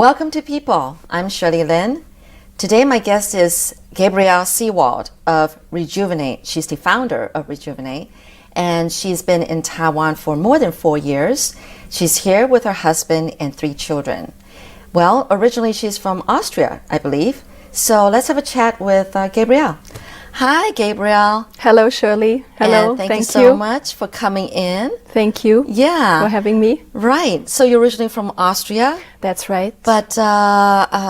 Welcome to People. I'm Shirley Lin. Today my guest is Gabriele Seewald of Rejuvenate. She's the founder of Rejuvenate, and she's been in Taiwan for more than 4 years. She's here with her husband and 3 children. Well, originally she's from Austria, I believe. So let's have a chat with Gabriele. Hi, Gabriele. Hello, Shirley. Hello. And thank you so much for coming in. Thank you. Yeah. For having me. Right. So you're originally from Austria. That's right. But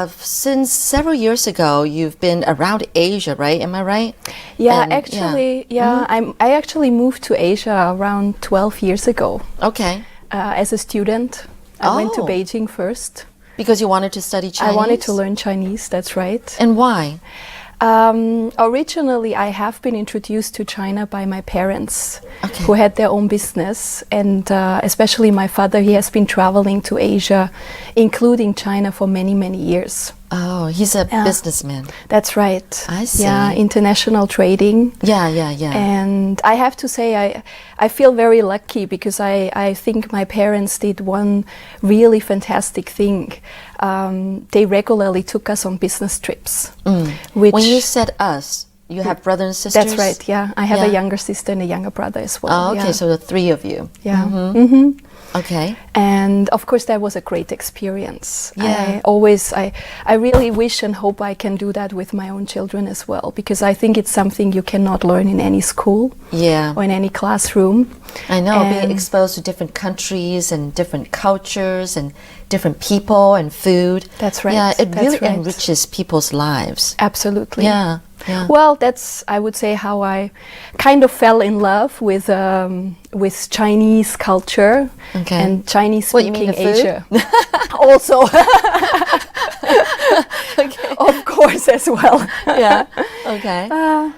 since several years ago, you've been around Asia, right? Am I right? Yeah, And, actually, Mm-hmm. I actually moved to Asia around 12 years ago. Okay. As a student. I went to Oh. Beijing first. Because you wanted to study Chinese? I wanted to learn Chinese, that's right. And why? Originally, I have been introduced to China by my parents, Okay. who had their own business, and especially my father. He has been traveling to Asia, including China, for many, many years. Oh, he's a businessman. That's right. I see. Yeah, international trading. Yeah. And I have to say, I feel very lucky because I think my parents did one really fantastic thing. They regularly took us on business trips. Which, When you said us, you have brothers and sisters? that's right, yeah. I have a younger sister and a younger brother as well. Oh, okay, yeah. so the 3 of you. Yeah. Okay. And of course that was a great experience. Yeah. I really wish and hope I can do that with my own children as well, because I think it's something you cannot learn in any school Yeah. or in any classroom. I know, being And- exposed to different countries and different cultures and different people and food. That's right, Yeah, it that's really right. enriches people's lives. Absolutely. Yeah. Well, that's, I would say, how I kind of fell in love with Chinese culture Okay. and Chinese What, you mean speaking the food? Asia. Also, Okay. of course, as well. Yeah. Okay.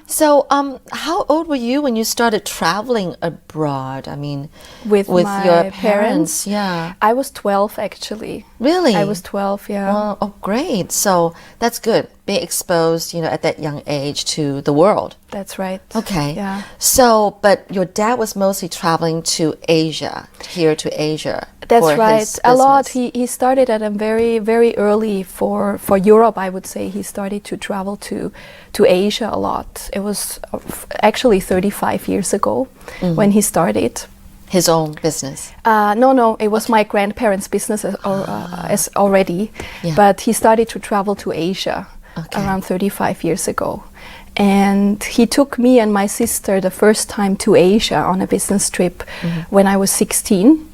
So, how old were you when you started traveling abroad? I mean, With with my your parents. Yeah. I was 12 actually. Really? I was 12, yeah. Well, oh, great. So that's good. Being exposed, at that young age to the world. That's right. Okay. Yeah. So, but your dad was mostly traveling to Asia, here to Asia. That's for right. his A lot. business. He started at a very, very early for Europe, I would say. He started to travel to Asia a lot. It was actually 35 years ago when he started. His own business. No, it was my grandparents' business as already. Yeah. But he started to travel to Asia Okay. around 35 years ago. And he took me and my sister the first time to Asia on a business trip when I was 16.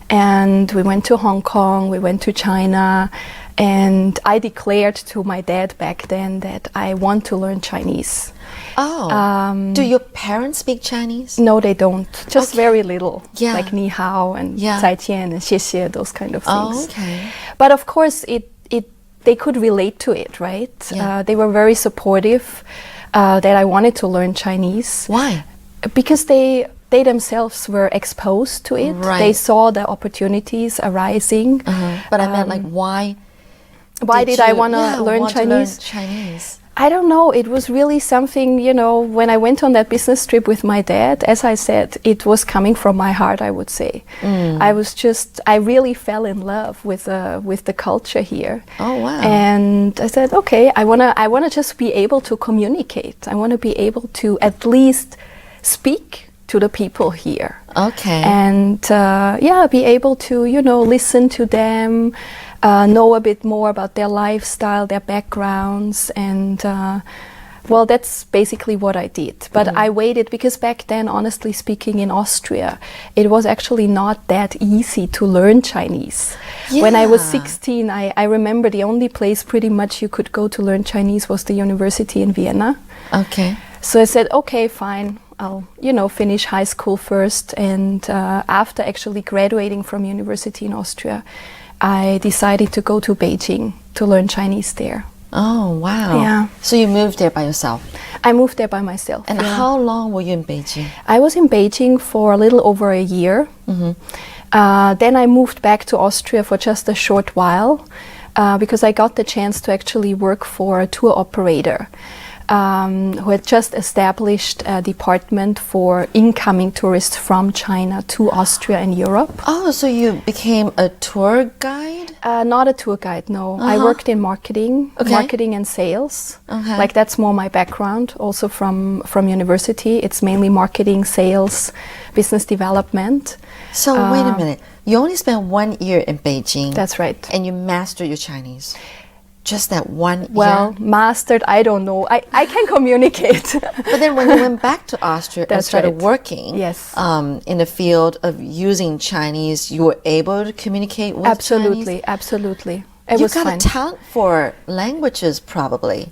And we went to Hong Kong, we went to China, and I declared to my dad back then that I want to learn Chinese. Oh. Do your parents speak Chinese? No, they don't. Just Okay. very little. Yeah. Like ni hao and Yeah. 再见 and 谢谢, those kind of things. Oh, okay. But of course, they could relate to it, right? Yeah. They were very supportive that I wanted to learn Chinese. Why? Because they themselves were exposed to it. Right. They saw the opportunities arising. But I meant like why? Why did I want to want learn to learn Chinese? Chinese? I don't know. It was really something, when I went on that business trip with my dad, as I said, it was coming from my heart, I would say. I really fell in love with the culture here. Oh, wow. And I said, okay, I wanna just be able to communicate. I want to be able to at least speak to the people here. Okay. And be able to, listen to them, know a bit more about their lifestyle, their backgrounds, and that's basically what I did. But I waited because back then, honestly speaking, in Austria, it was actually not that easy to learn Chinese. When I was Yeah. 16, I remember the only place pretty much you could go to learn Chinese was the university in Vienna. Okay. So I said, okay, fine. I'll, finish high school first. And after actually graduating from university in Austria, I decided to go to Beijing to learn Chinese there. Oh, wow. Yeah. So you moved there by yourself. I moved there by myself. And yeah. how long were you in Beijing? I was in Beijing for a little over a year. Then I moved back to Austria for just a short while because I got the chance to actually work for a tour operator. who had just established a department for incoming tourists from China to Austria and Europe. Oh, so you became a tour guide? Not a tour guide, no. I worked in marketing, marketing and sales. Like that's more my background, also from university. It's mainly marketing, sales, business development. So wait a minute. You only spent 1 year in Beijing. That's right. And you mastered your Chinese. Just that 1 year? Well, mastered, I don't know. I can communicate. But then when you went back to Austria and started working yes. In the field of using Chinese, you were able to communicate with absolutely, Chinese? Absolutely. You've got a talent for languages, probably.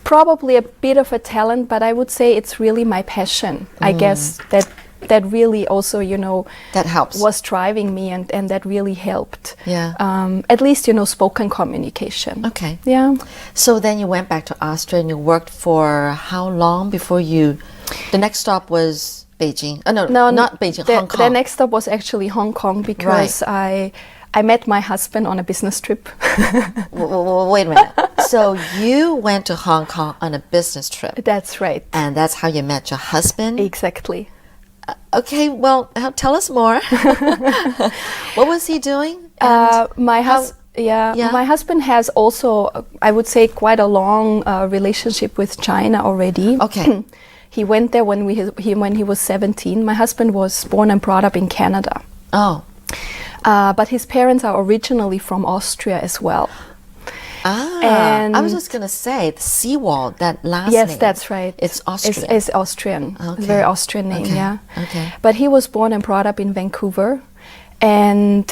Probably a bit of a talent, but I would say it's really my passion. I guess that really also, that helps. Was driving me and that really helped. Yeah. At least, spoken communication. Okay. Yeah. So then you went back to Austria and you worked for how long before the next stop was Beijing? Oh, no, not Beijing, Hong Kong. The next stop was actually Hong Kong because I met my husband on a business trip. Wait a minute. So you went to Hong Kong on a business trip. That's right. And that's how you met your husband? Exactly. Okay, well, tell us more. What was he doing? My husband has also, I would say, quite a long relationship with China already. Okay. He went there when he was 17. My husband was born and brought up in Canada. Oh. But his parents are originally from Austria as well. And I was just going to say, the Seewald, that last name. Yes, that's right. It's Austrian. It's Austrian. Okay. It's a very Austrian name, yeah. Okay. But he was born and brought up in Vancouver. And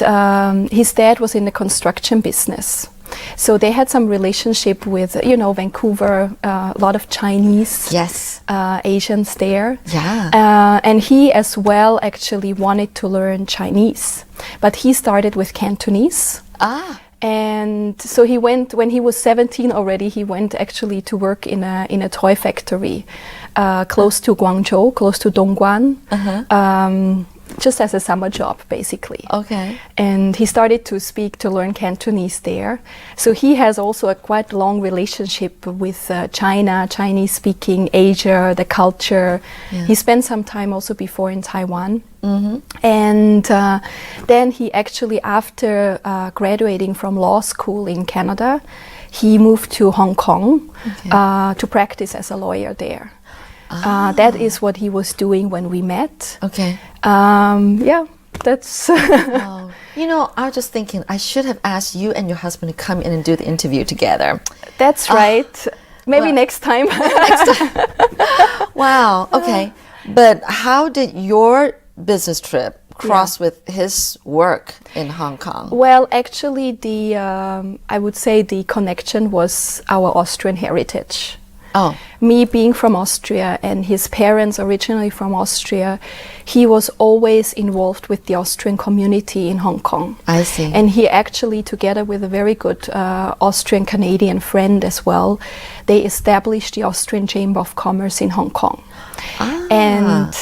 his dad was in the construction business. So they had some relationship with, Vancouver, a lot of Chinese, Asians there. Yeah. And he as well actually wanted to learn Chinese. But he started with Cantonese. And so he went, when he was 17 already, he went actually to work in a toy factory close to Guangzhou, close to Dongguan, just as a summer job, basically. Okay. And he started to learn Cantonese there. So he has also a quite long relationship with China, Chinese-speaking Asia, the culture. Yeah. He spent some time also before in Taiwan. And then he actually, after graduating from law school in Canada, he moved to Hong Kong to practice as a lawyer there. That is what he was doing when we met. Okay. Yeah, that's... I was just thinking, I should have asked you and your husband to come in and do the interview together. That's right. Maybe next time. Next time. Wow, okay. But how did your business trip cross with his work in Hong Kong? Well, actually, I would say the connection was our Austrian heritage. Oh. Me being from Austria and his parents originally from Austria, he was always involved with the Austrian community in Hong Kong. I see. And he actually, together with a very good Austrian-Canadian friend as well, they established the Austrian Chamber of Commerce in Hong Kong. And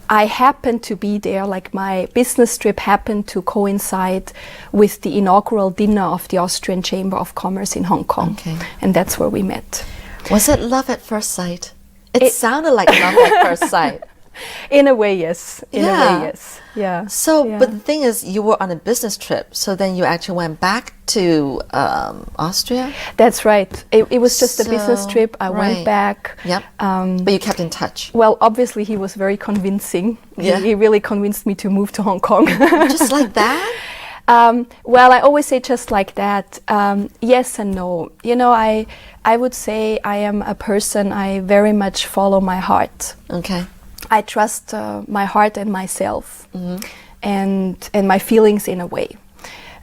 I happened to be there, like my business trip happened to coincide with the inaugural dinner of the Austrian Chamber of Commerce in Hong Kong. Okay. And that's where we met. Was it love at first sight? It sounded like love at first sight. In a way, yes. In a way, yes. Yeah. So, but the thing is, you were on a business trip, so then you actually went back to Austria? That's right. It was just a business trip. I went back. Yep. But you kept in touch? Well, obviously, he was very convincing. Yeah. He really convinced me to move to Hong Kong. Just like that? Well, I always say just like that. Yes and no. I would say I am a person, I very much follow my heart. Okay. I trust my heart and myself and my feelings in a way.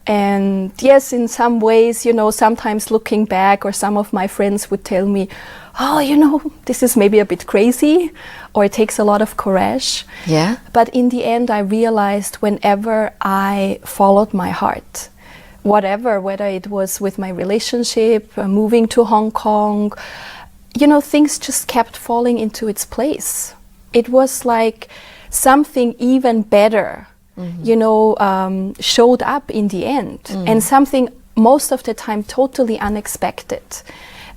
And yes, in some ways, sometimes looking back, or some of my friends would tell me, oh, this is maybe a bit crazy, or it takes a lot of courage. Yeah. But in the end, I realized whenever I followed my heart, whether it was with my relationship, moving to Hong Kong, things just kept falling into its place. It was like something even better, showed up in the end, and something most of the time totally unexpected.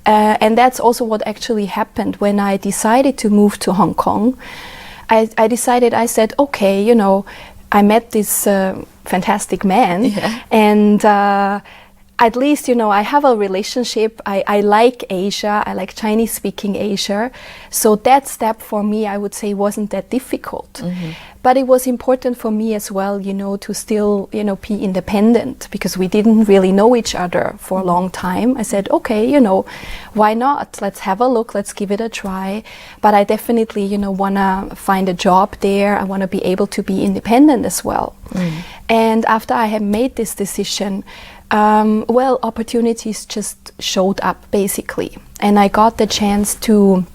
And that's also what actually happened when I decided to move to Hong Kong. I said, okay, you know, I met this fantastic man, and at least, you know, I have a relationship. I like Asia. I like Chinese-speaking Asia. So that step for me, I would say, wasn't that difficult. But it was important for me as well, you know, to still, you know, be independent, because we didn't really know each other for a long time. I said, okay, you know, why not? Let's have a look. Let's give it a try. But I definitely, you know, want to find a job there. I want to be able to be independent as well. And after I had made this decision, well, opportunities just showed up, basically. And I got the chance to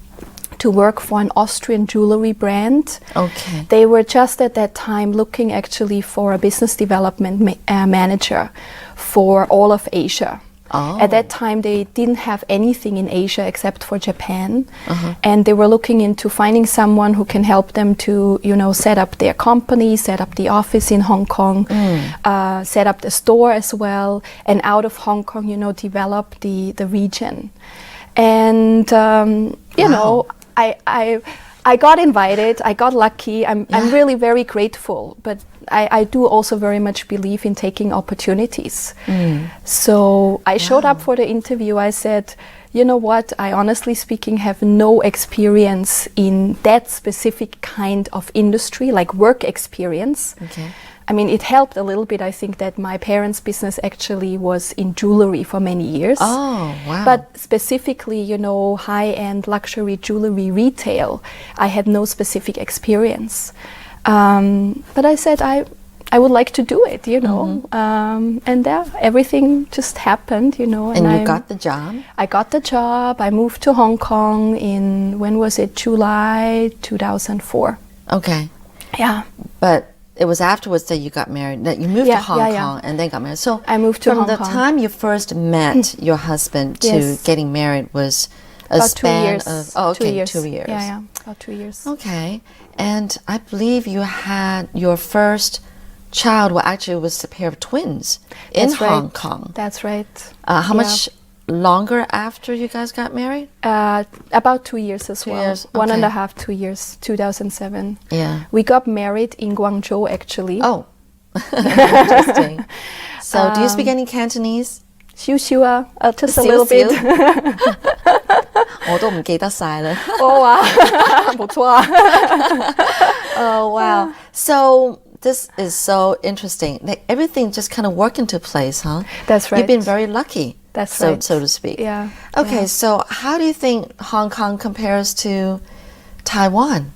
work for an Austrian jewelry brand. Okay. They were just at that time looking actually for a business development manager for all of Asia. At that time, they didn't have anything in Asia except for Japan. And they were looking into finding someone who can help them to, you know, set up their company, set up the office in Hong Kong, set up the store as well, and out of Hong Kong, you know, develop the region. And, you know, I got invited, I got lucky. I'm really very grateful, but I do also very much believe in taking opportunities. So I showed up for the interview. I said, you know what, I honestly speaking have no experience in that specific kind of industry, like work experience. I mean, it helped a little bit, I think, that my parents' business actually was in jewelry for many years. Oh, wow. But specifically, you know, high-end luxury jewelry retail, I had no specific experience. But I said I would like to do it, you know. And everything just happened, you know. And you got the job? I got the job. I moved to Hong Kong in, when was it? July 2004. Okay. Yeah. But it was afterwards that you got married, that you moved to Hong Kong and then got married. So I moved to Hong Kong. From the time you first met your husband to getting married was a about span 2 years. of... Oh, okay, 2 years. 2 years. Yeah, about 2 years. Okay. And I believe you had your first child, well, actually it was a pair of twins in Hong Kong. That's right. How much longer after you guys got married? About 2 years as 2 well. years, 1.5, 2 years, 2007. Yeah. We got married in Guangzhou, actually. Oh, interesting. So, do you speak any Cantonese? 少少啊, just a little bit. 我都唔記得晒啦。哦哇，不錯啊。Oh, wow. So, this is so interesting. Like, everything just kind of worked into place, huh? That's right. You've been very lucky. That's so, right. So to speak. Yeah. Okay, so how do you think Hong Kong compares to Taiwan?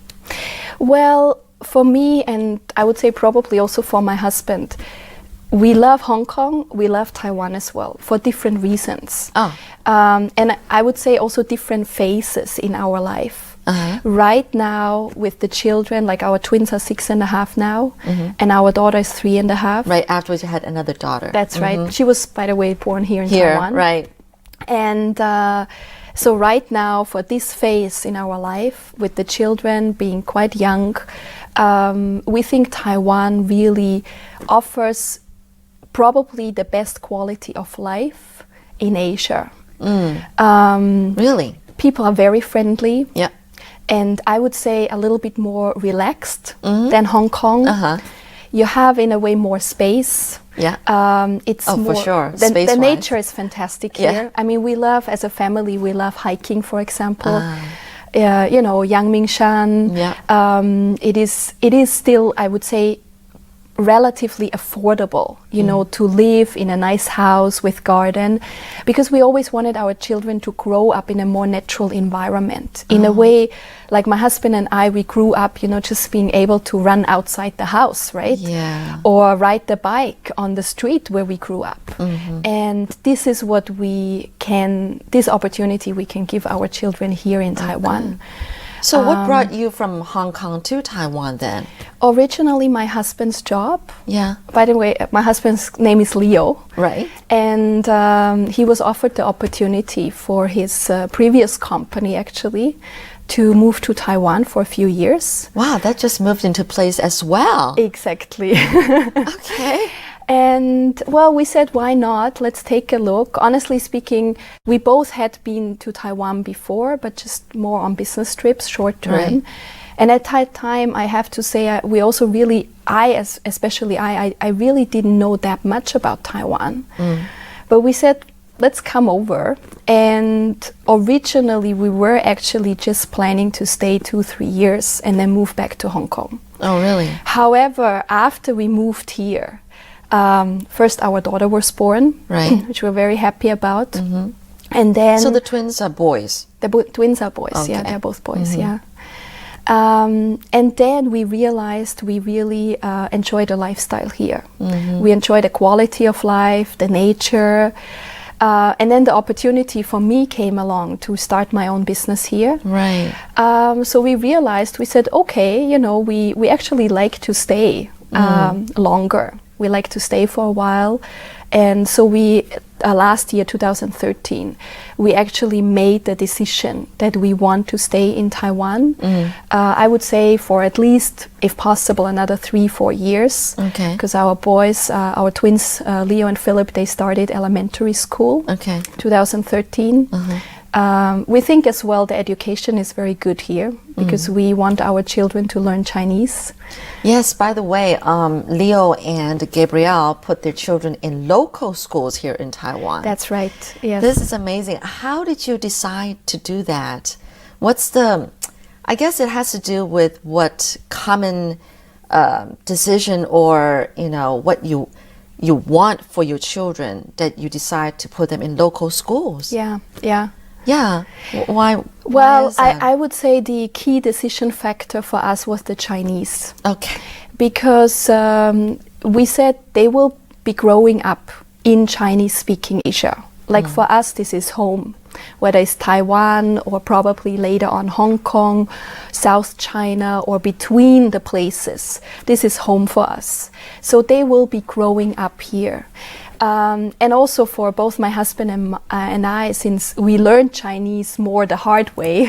Well, for me, and I would say probably also for my husband, we love Hong Kong, we love Taiwan as well, for different reasons. And I would say also different phases in our life. Right now, with the children, like our twins are 6.5 now, and our daughter is 3.5. Right, afterwards you had another daughter. That's right. She was, by the way, born here in Taiwan. Right. And so right now, for this phase in our life, with the children being quite young, we think Taiwan really offers probably the best quality of life in Asia. Really? People are very friendly. Yeah. And I would say a little bit more relaxed than Hong Kong. You have, in a way, more space. Yeah. It's more, for sure. The nature is fantastic here. I mean, we love, as a family, we love hiking, for example. You know, Yangmingshan. Yeah. It is still, I would say, relatively affordable, you know, to live in a nice house with garden, because we always wanted our children to grow up in a more natural environment. In a way, like my husband and I, we grew up, you know, just being able to run outside the house, right? Yeah. Or ride the bike on the street where we grew up. And this is what this opportunity we can give our children here in Taiwan. So what brought you from Hong Kong to Taiwan then? Originally, my husband's job. Yeah. By the way, my husband's name is Leo. Right. And he was offered the opportunity for his previous company, actually, to move to Taiwan for a few years. Wow, that just moved into place as well. Exactly. Okay. And well, we said, why not? Let's take a look. Honestly speaking, we both had been to Taiwan before, but just more on business trips, short term. Right. And at that time, I have to say, we also really, especially I really didn't know that much about Taiwan. But we said, let's come over. And originally, we were actually just planning to stay 2-3 years and then move back to Hong Kong. Oh, really? However, after we moved here, first our daughter was born, Right. which we're very happy about. And then So the twins are boys? the twins are boys, Okay. yeah, they're both boys, yeah. And then we realized we really enjoy the lifestyle here. We enjoy the quality of life, the nature. And then the opportunity for me came along to start my own business here. Right. So we realized, we said, okay, you know, we actually like to stay longer. We like to stay for a while. And so we, last year, 2013, we actually made the decision that we want to stay in Taiwan. I would say for at least, if possible, another 3-4 years. Okay. Because our boys, our twins, Leo and Philip, they started elementary school. Okay. 2013. We think as well the education is very good here because we want our children to learn Chinese. Yes, by the way, Leo and Gabriele put their children in local schools here in Taiwan. That's right, yes. This is amazing. How did you decide to do that? I guess it has to do with what common decision or, you know, what you want for your children that you decide to put them in local schools. Yeah, yeah. Yeah. Why? Well, is that? I would say the key decision factor for us was the Chinese. Okay. Because we said they will be growing up in Chinese-speaking Asia. Like for us, this is home. Whether it's Taiwan or probably later on Hong Kong, South China, or between the places, this is home for us. So they will be growing up here. And also for both my husband and I, since we learned Chinese more the hard way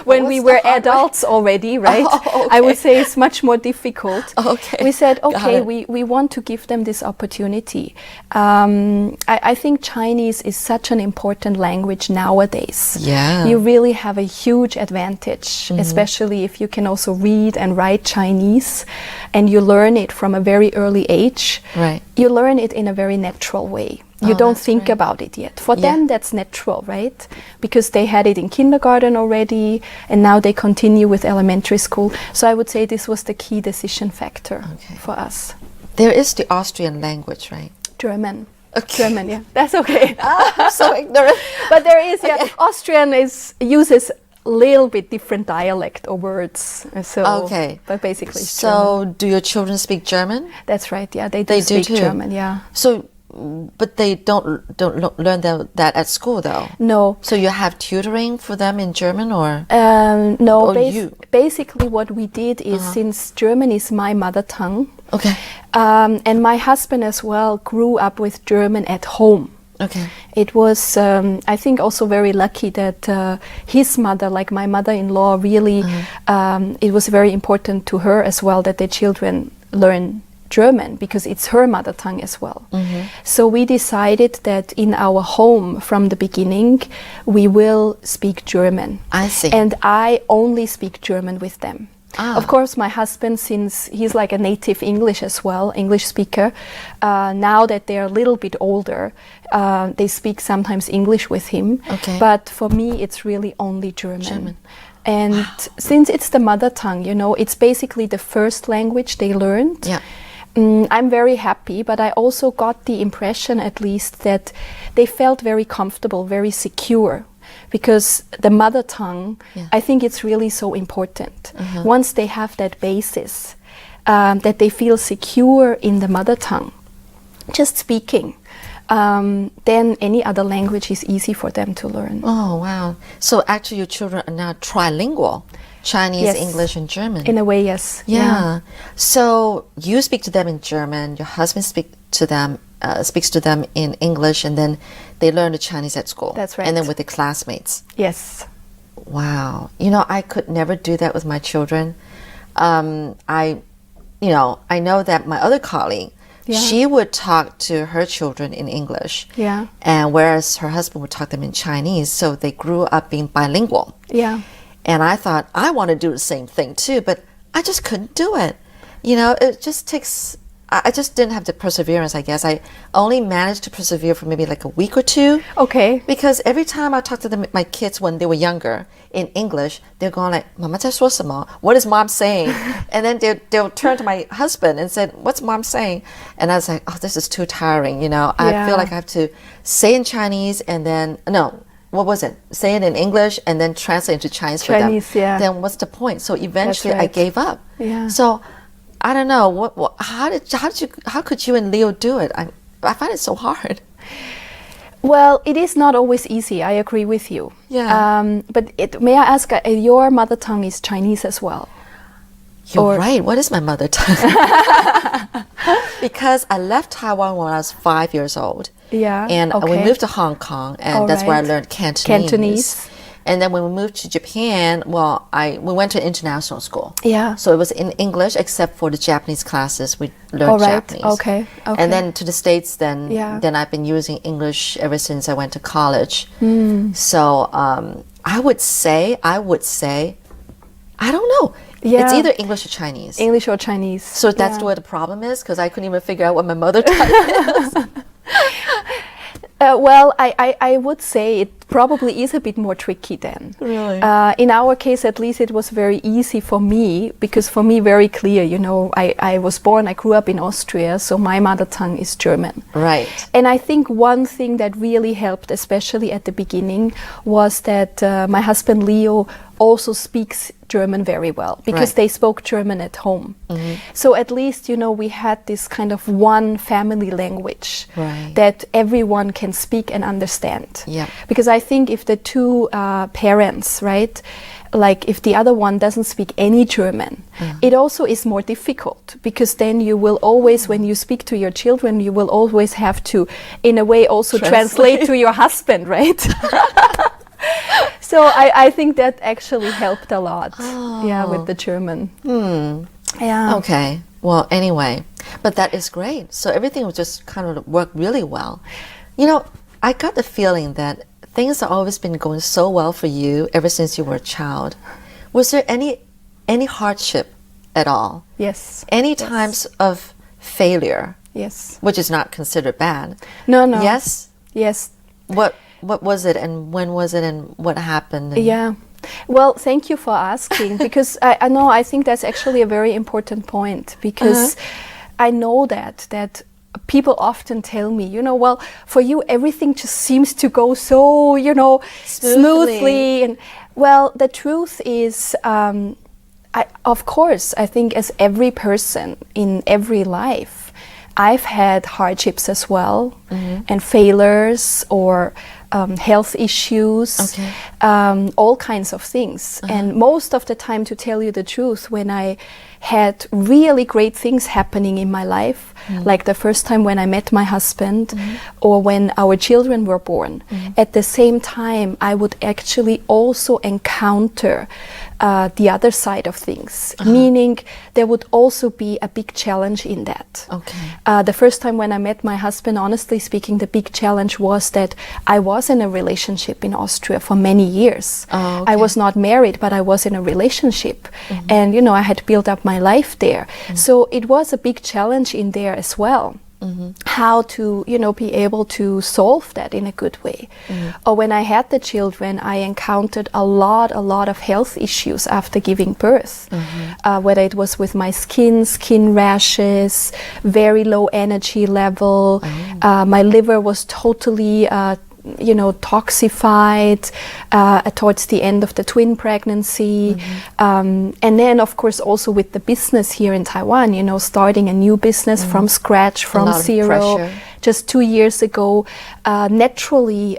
when we were adults already, right? Oh, okay. I would say it's much more difficult. Okay. We said, okay, Got we want to give them this opportunity. I think Chinese is such an important language nowadays. Yeah. You really have a huge advantage, especially if you can also read and write Chinese and you learn it from a very early age. Right. You learn it in a very natural way. You don't think about it yet. For them, that's natural, right? Because they had it in kindergarten already, and now they continue with elementary school. So I would say this was the key decision factor for us. There is the Austrian language, right? German. Okay. German, yeah. That's okay. I'm so ignorant. But there is, Austrian uses a little bit different dialect or words. So, Okay. But basically it's German. So, do your children speak German? That's right, yeah. They They do do speak too. German, yeah. So, but they don't learn that at school, though. No. So you have tutoring for them in German, or No, Or you? basically what we did is, since German is my mother tongue, okay, and my husband as well grew up with German at home. okay, It was, I think, also very lucky that his mother, like my mother-in-law, really, it was very important to her as well that the children learn German because it's her mother tongue as well. So we decided that in our home from the beginning, we will speak German. I see. And I only speak German with them. Of course, my husband, since he's like a native English as well, English speaker, now that they're a little bit older, they speak sometimes English with him. Okay. But for me, it's really only German. And since it's the mother tongue, you know, it's basically the first language they learned. Yeah. I'm very happy, but I also got the impression, at least, that they felt very comfortable, very secure. Because the mother tongue, I think it's really so important. Once they have that basis, that they feel secure in the mother tongue, just speaking, then any other language is easy for them to learn. Oh, wow. So actually your children are now trilingual, Chinese, Yes. English, and German. In a way, yes. Yeah. So you speak to them in German, your husband speaks to them in English, and then they learn the Chinese at school. That's right. And then with the classmates. Yes. Wow. You know, I could never do that with my children. I know that my other colleague Yeah. She would talk to her children in English. Yeah. And whereas her husband would talk to them in Chinese, so they grew up being bilingual. Yeah. And I thought, I want to do the same thing too, but I just couldn't do it. You know, it just takes, I just didn't have the perseverance, I guess. I only managed to persevere for maybe like a week or two. Okay. Because every time I talked to them, my kids when they were younger in English, they're going like, "Mama 在说什么? What is mom saying?" And then they'll turn to my husband and said, "What's mom saying?" And I was like, "Oh, this is too tiring, you know. I feel like I have to say in Chinese and then, no, what was it? Say it in English and then translate into Chinese for them. Yeah. Then what's the point?" So eventually That's right. I gave up. Yeah. So I don't know how could you and Leo do it? I find it so hard. Well, it is not always easy. I agree with you. Yeah. But may I ask, your mother tongue is Chinese as well? You're right. What is my mother tongue? Because I left Taiwan when I was 5 years old. Yeah. And we moved to Hong Kong, and that's where I learned Cantonese. And then when we moved to Japan, well, we went to international school. Yeah. So it was in English, except for the Japanese classes, we learned Japanese. Okay. And then to the States, then I've been using English ever since I went to college. So I would say, I don't know. Yeah. It's either English or Chinese. English or Chinese. So that's where the problem is, because I couldn't even figure out what my mother tongue is. Well, I would say it probably is a bit more tricky then. Really? In our case, at least, it was very easy for me, because for me, very clear, you know, I grew up in Austria, so my mother tongue is German. Right. And I think one thing that really helped, especially at the beginning, was that my husband Leo also speaks German very well, because they spoke German at home. So at least, you know, we had this kind of one family language that everyone can speak and understand. Yeah. Because I think if the two parents, right, like if the other one doesn't speak any German, it also is more difficult, because then you will always, when you speak to your children, you will always have to, in a way, also translate to your husband, right? So I think that actually helped a lot, with the German. Yeah. Okay. Well, anyway, but that is great. So everything would just kind of work really well. You know, I got the feeling that things have always been going so well for you ever since you were a child. Was there any hardship at all? Yes. Any times of failure? Yes. Which is not considered bad. No. Yes? Yes. What was it, and when was it, and what happened? Yeah. Well, thank you for asking, because I know, I think that's actually a very important point, because I know that people often tell me, you know, well, for you everything just seems to go so, you know, smoothly. And well, the truth is, of course, I think as every person in every life, I've had hardships as well, and failures, or health issues, all kinds of things. And most of the time, to tell you the truth, when I had really great things happening in my life, like the first time when I met my husband, or when our children were born, at the same time I would actually also encounter the other side of things, meaning there would also be a big challenge in that. The first time when I met my husband, honestly speaking, the big challenge was that I was in a relationship in Austria for many years. I was not married, but I was in a relationship, and you know, I had built up my life there. So it was a big challenge in there as well. How to, you know, be able to solve that in a good way. Or when I had the children, I encountered a lot of health issues after giving birth. Whether it was with my skin rashes, very low energy level, my liver was totally you know, toxified towards the end of the twin pregnancy. And then, of course, also with the business here in Taiwan, you know, starting a new business from scratch, from zero, just 2 years ago, naturally,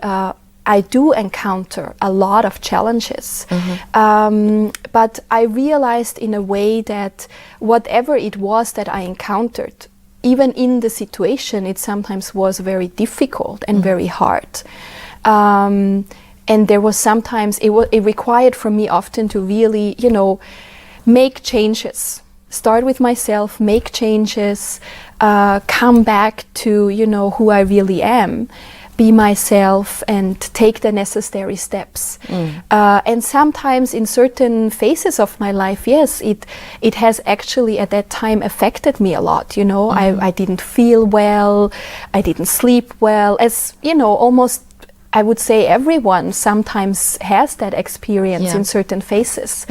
I do encounter a lot of challenges. But I realized in a way that whatever it was that I encountered, even in the situation, it sometimes was very difficult and very hard. And there was sometimes, it required for me often to really, you know, make changes. Start with myself, make changes, come back to, you know, who I really am, be myself, and take the necessary steps. And sometimes in certain phases of my life, yes, it has actually at that time affected me a lot. You know, I didn't feel well, I didn't sleep well, as, you know, almost I would say everyone sometimes has that experience in certain phases.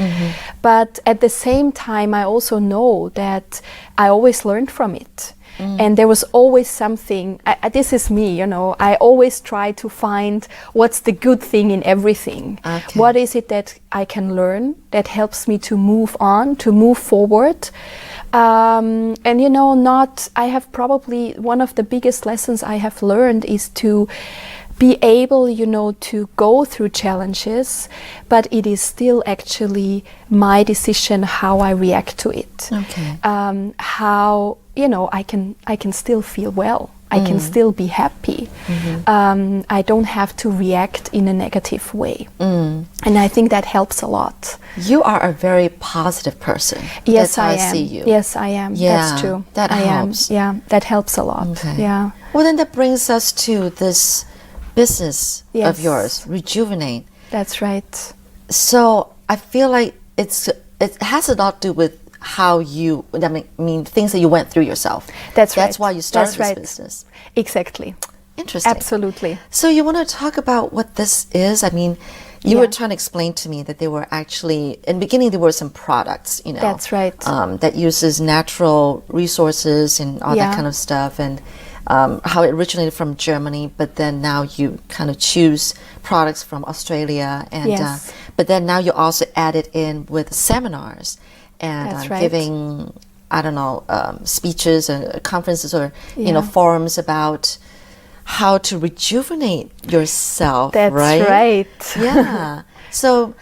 But at the same time, I also know that I always learned from it. And there was always something, this is me, you know, I always try to find what's the good thing in everything. Okay. What is it that I can learn that helps me to move on, to move forward? And, you know, I have probably one of the biggest lessons I have learned is to be able, you know, to go through challenges, but it is still actually my decision how I react to it. Okay. How, you know, I can still feel well. I can still be happy. I don't have to react in a negative way. And I think that helps a lot. You are a very positive person. Yes, That's how I I am. see you. Yes, I am. Yeah, That's true. that I helps. am. Yeah, that helps a lot. Okay. Yeah. Well, then that brings us to this business Yes. of yours, Rejuvenate. That's right. So I feel like it has a lot to do with how you, I mean, things that you went through yourself. That's right. That's why you started That's this right. business. Exactly. Interesting. Absolutely. So you want to talk about what this is? I mean, you Yeah. were trying to explain to me that they were actually, in the beginning, there were some products, you know. That's right. That uses natural resources and all that Yeah. kind of stuff, and how it originated from Germany, but then now you kind of choose products from Australia, and Yes. but then now you also add it in with seminars and That's right. giving, I don't know, speeches or conferences or you know, Yeah. forums about how to rejuvenate yourself. That's right. right. Yeah. So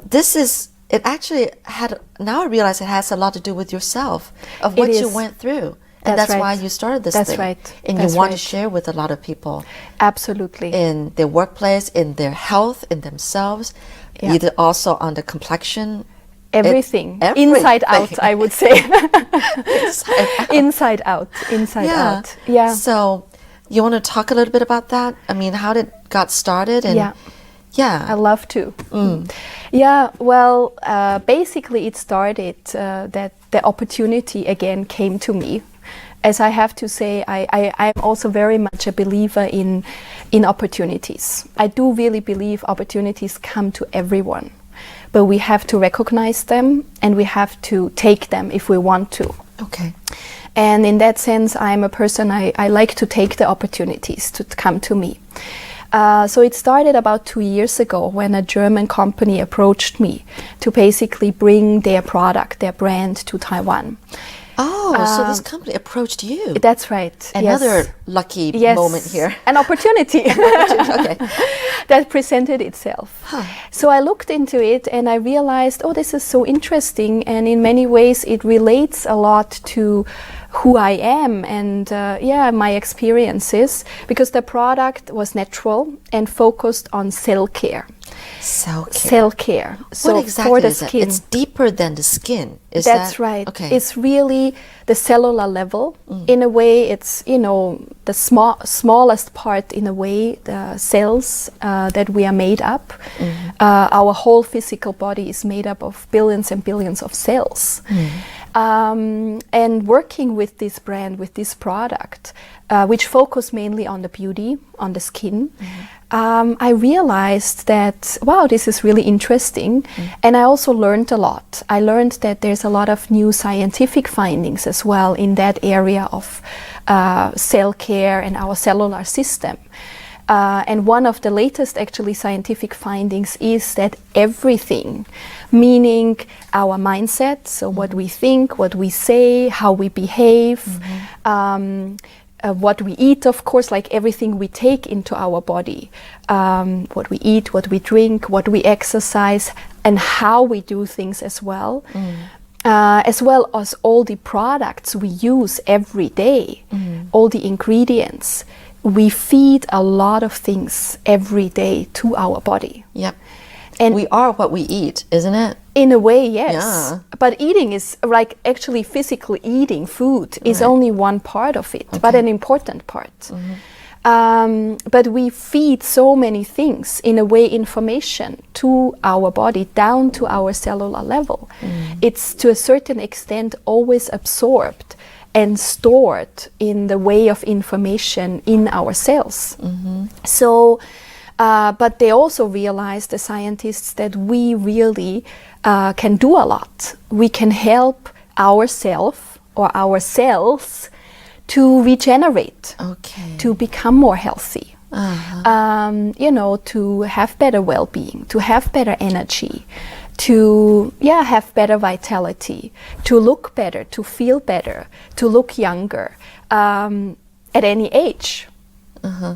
this is. It actually had. Now I realize it has a lot to do with yourself, of what It you is. went through. And That's that's why right. you started this That's thing. right. And That's you want right. to share with a lot of people Absolutely. in their workplace, in their health, in themselves, Yeah. either also on the complexion. Everything. Everything. Inside out, I would say. Inside out. Inside out. Inside Yeah. out. Yeah. So you want to talk a little bit about that? I mean, how did it got started? And Yeah. Yeah. I love to. Yeah, well, basically it started that the opportunity again came to me. As I have to say, I'm also very much a believer in opportunities. I do really believe opportunities come to everyone, but we have to recognize them and we have to take them if we want to. Okay. And in that sense, I'm a person, I like to take the opportunities to come to me. So it started about 2 years ago when a German company approached me to basically bring their product, their brand to Taiwan. Oh, so this company approached you. That's right. Another yes. lucky Yes, moment here. An opportunity Okay. that presented itself. Huh. So I looked into it and I realized, oh, this is so interesting, and in many ways it relates a lot to who I am and my experiences, because the product was natural and focused on cell care. Cell care. Cell care. So What exactly for the is it? skin. It's deeper than the skin. Is That's that right. Okay. It's really the cellular level. In a way, it's, you know, the smallest part, in a way, the cells that we are made up. Our whole physical body is made up of billions and billions of cells. And working with this brand, with this product, which focus mainly on the beauty, on the skin, I realized that, wow, this is really interesting. And I also learned a lot. I learned that there's a lot of new scientific findings as well in that area of cell care and our cellular system. And one of the latest actually scientific findings is that everything, meaning our mindset, so what we think, what we say, how we behave, what we eat, of course, like everything we take into our body, what we eat, what we drink, what we exercise, and how we do things as well as all the products we use every day, all the ingredients. We feed a lot of things every day to our body. Yep. And we are what we eat, isn't it? In a way, yes. Yeah. But eating is like actually physically eating food is Right. only one part of it, but Okay. an important part. But we feed so many things, in a way, information to our body, down to our cellular level. It's to a certain extent always absorbed and stored in the way of information in our cells. So, but they also realize, the scientists, that we really can do a lot. We can help ourselves or our cells to regenerate, Okay. to become more healthy, you know, to have better well-being, to have better energy, to have better vitality, to look better, to feel better, to look younger at any age.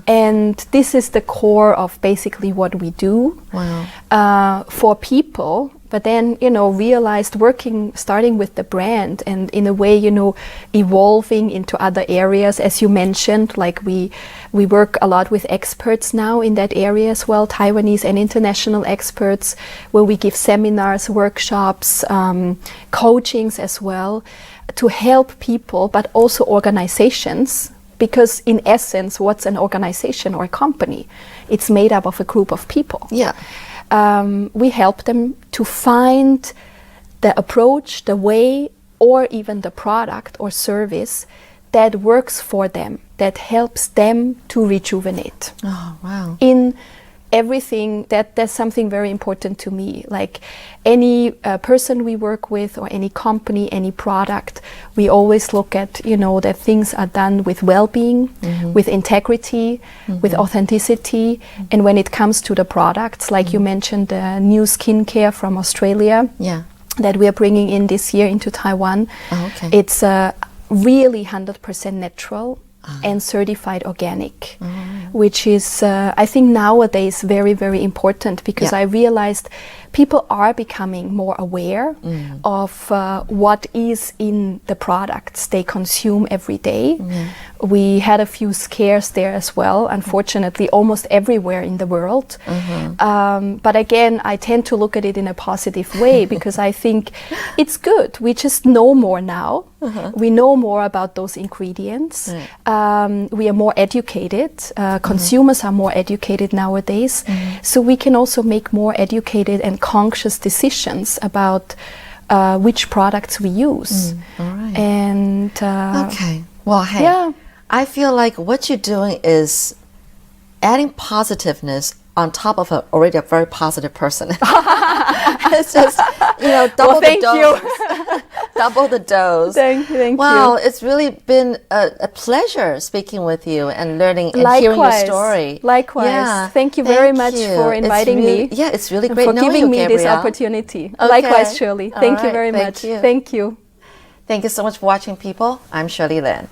And this is the core of basically what we do. Wow. For people. But then, you know, realized starting with the brand and in a way, you know, evolving into other areas, as you mentioned, like we work a lot with experts now in that area as well, Taiwanese and international experts, where we give seminars, workshops, coachings as well, to help people, but also organizations. Because in essence, what's an organization or a company? It's made up of a group of people. Yeah. We help them to find the approach, the way, or even the product or service that works for them, that helps them to rejuvenate. Oh, wow. In everything, that's something very important to me. Like any person we work with, or any company, any product, we always look at, you know, that things are done with well-being, with integrity, with authenticity. And when it comes to the products, like you mentioned, the new skincare from Australia, Yeah. that we are bringing in this year into Taiwan. Oh, okay. It's really 100% natural and certified organic, which is, I think nowadays very, very important, because Yeah. I realized people are becoming more aware of what is in the products they consume every day. We had a few scares there as well, unfortunately, almost everywhere in the world. But again, I tend to look at it in a positive way, because I think it's good. We just know more now. We know more about those ingredients. We are more educated. Consumers are more educated nowadays. So we can also make more educated and conscious decisions about which products we use. All right. And Okay. Well, hey, yeah. I feel like what you're doing is adding positiveness on top of already a very positive person. It's just, you know, double thank the you. dose. Double the dose. Thank you. Wow, it's really been a pleasure speaking with you and learning and hearing your story. Likewise. Yeah, Thank you very much for It's inviting really- me. Yeah, it's really and great for knowing giving you, me this Gabriele. opportunity. Okay. Likewise, Shirley. All Thank you right, very thank much. you. Thank you. Thank you so much for watching, people. I'm Shirley Lin.